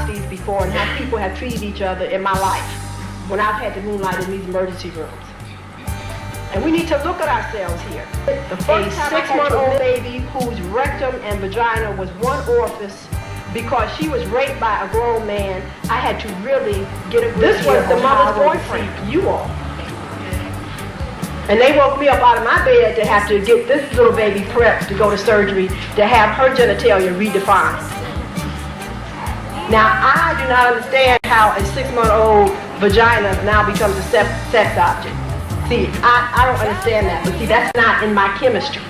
these before and how people have treated each other in my life when I've had to moonlight in these emergency rooms. And we need to look at ourselves here. The first a 6-month-old baby whose rectum and vagina was one orifice because she was raped by a grown man, I had to really get a grip. This was the mother's boyfriend, you all. And they woke me up out of my bed to have to get this little baby prepped to go to surgery to have her genitalia redefined. Now, I do not understand how a 6-month-old vagina now becomes a sex object. See, I don't understand that, but see, that's not in my chemistry.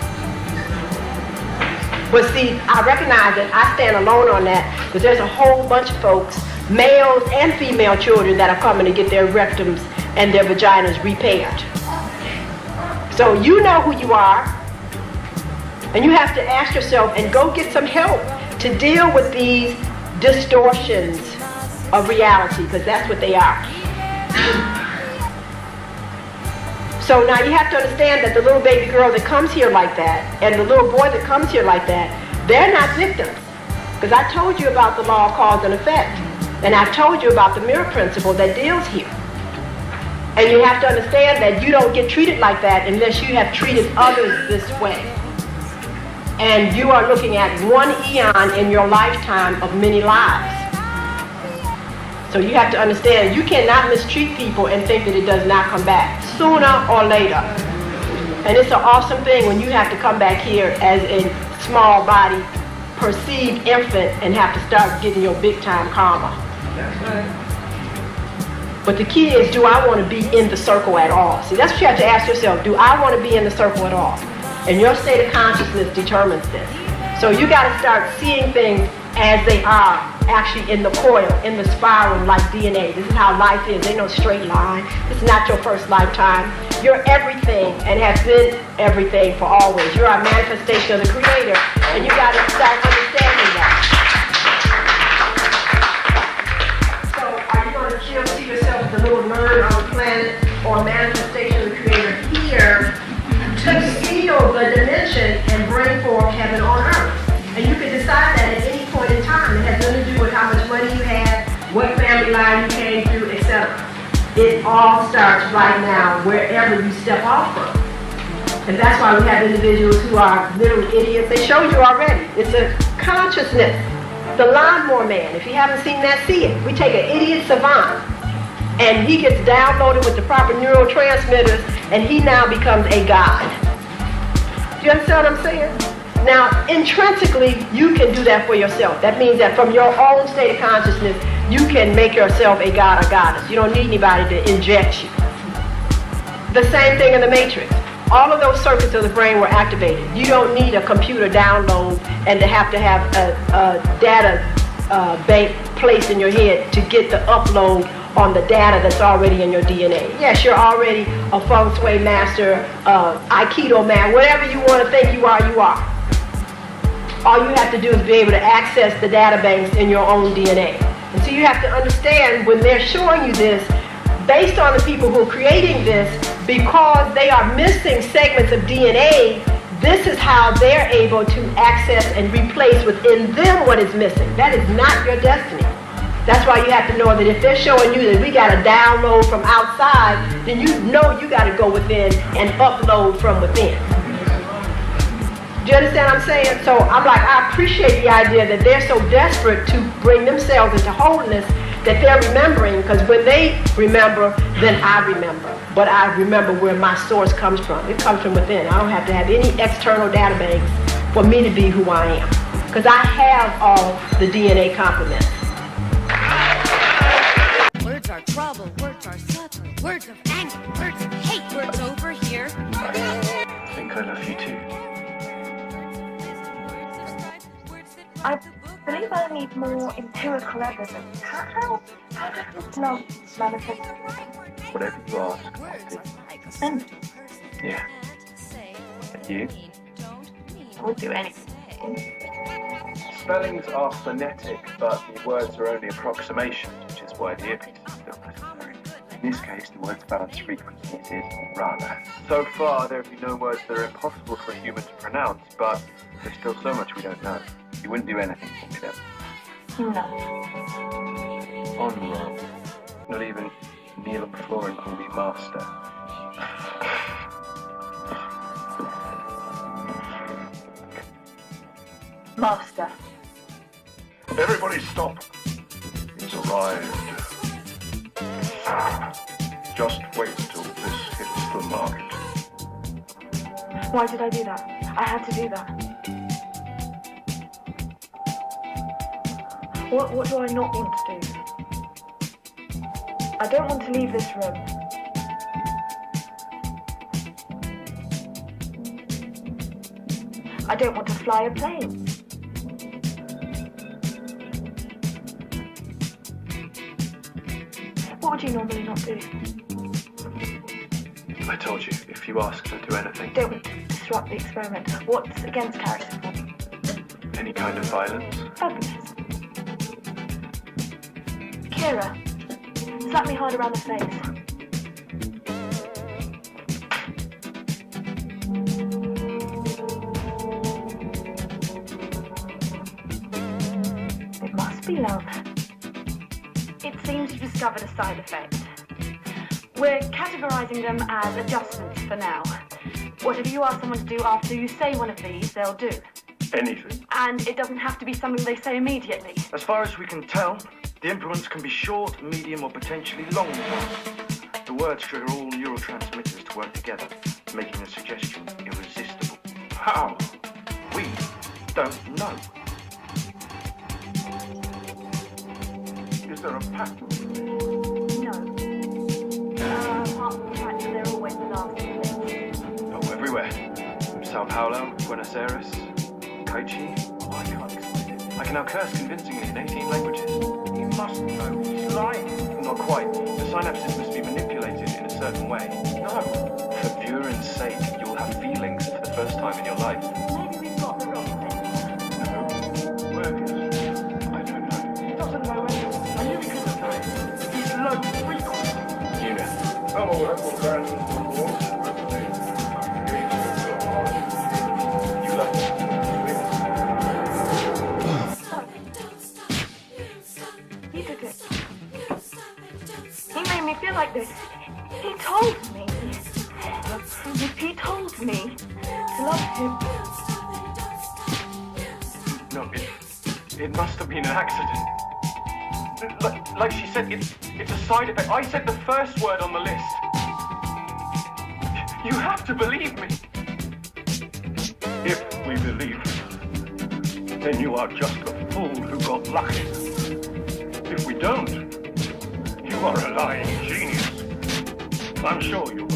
But see, I recognize that I stand alone on that, because there's a whole bunch of folks, males and female children, that are coming to get their rectums and their vaginas repaired. So you know who you are, and you have to ask yourself and go get some help to deal with these distortions of reality, because that's what they are. So now you have to understand that the little baby girl that comes here like that and the little boy that comes here like that, they're not victims. Because I told you about the law of cause and effect. And I've told you about the mirror principle that deals here. And you have to understand that you don't get treated like that unless you have treated others this way. And you are looking at one eon in your lifetime of many lives. So you have to understand, you cannot mistreat people and think that it does not come back sooner or later. And it's an awesome thing when you have to come back here as a small body, perceived infant, and have to start getting your big time karma. That's right. But the key is, do I want to be in the circle at all? See, that's what you have to ask yourself. Do I want to be in the circle at all? And your state of consciousness determines this. So you got to start seeing things as they are, actually in the coil, in the spiral, like DNA. This is how life is. There's no straight line. This is not your first lifetime. You're everything and have been everything for always. You're a manifestation of the Creator, and you got to start understanding that. So are you going to still see yourself as a little nerd on the planet or a manifestation of the Creator here to seal the dimension and bring forth heaven on earth? And you can decide that at any point in time. It has nothing to do with how much money you had, what family line you came through, etc. It all starts right now, wherever you step off from. And that's why we have individuals who are literal idiots. They showed you already. It's a consciousness. The lawnmower man, if you haven't seen that, see it. We take an idiot savant, and he gets downloaded with the proper neurotransmitters, and he now becomes a god. Do you understand what I'm saying? Now, intrinsically, you can do that for yourself. That means that from your own state of consciousness, you can make yourself a god or goddess. You don't need anybody to inject you. The same thing in the Matrix. All of those circuits of the brain were activated. You don't need a computer download and to have a data bank placed in your head to get the upload on the data that's already in your DNA. Yes, you're already a feng shui master, Aikido man, whatever you want to think you are, you are. All you have to do is be able to access the data banks in your own DNA. And so you have to understand, when they're showing you this, based on the people who are creating this, because they are missing segments of DNA, this is how they're able to access and replace within them what is missing. That is not your destiny. That's why you have to know that if they're showing you that we got to download from outside, then you know you got to go within and upload from within. Do you understand what I'm saying? So I'm like, I appreciate the idea that they're so desperate to bring themselves into wholeness that they're remembering, because when they remember, then I remember. But I remember where my source comes from. It comes from within. I don't have to have any external data banks for me to be who I am, because I have all the DNA complements. Words are trouble, words are subtle, words of anger, words of hate, words over here. I think I love you too. I believe I need more empirical evidence. How does this love manifest? Whatever you ask, I'll do. And Yeah. And you? I would do anything. Spellings are phonetic, but the words are only approximations, which is why the earpiece is still necessary. In this case, the word's balanced frequency is rather. So far, there have been no words that are impossible for a human to pronounce, but there's still so much we don't know. You wouldn't do anything for me then. No. on roll. Not even kneel before and call me master. Master. Everybody stop. It's arrived. Just wait till this hits the market. Why did I do that? I had to do that. What do I not want to do? I don't want to leave this room. I don't want to fly a plane. What would you normally not do? I told you, if you ask, I'll do anything. Don't disrupt the experiment. What's against character? Any kind of violence. Fabulous. Kira, slap me hard around the face. It must be love. It seems you discovered a side effect. We're categorizing them as adjustments for now. Whatever you ask someone to do after you say one of these, they'll do. Anything. And it doesn't have to be something they say immediately. As far as we can tell, the influence can be short, medium, or potentially long term. The words trigger all neurotransmitters to work together, making a suggestion irresistible. How? We don't know. Is there a pattern? No. Apart from the fact that they're always the last thing. Oh, everywhere. Sao Paulo, Buenos Aires, Kaichi. Oh, I can't explain it. I can now curse convincingly in 18 languages. You must know he's lying. Not quite. The synapses must be manipulated in a certain way. No. For Buren's sake, you will have feelings for the first time in your life. Maybe we've got the wrong thing. No. Where is? I don't know. He doesn't know anything. I knew he couldn't know it. He's low frequency. Unit. I'm aware of that. You love me. He did it. He made me feel like this. He told me. He told me to love him. No, it must have been an accident. Like she said, it's a side effect. I said the first word on the list. You have to believe me. If we believe, then you are just a fool who got lucky. If we don't, you are a lying genius. I'm sure you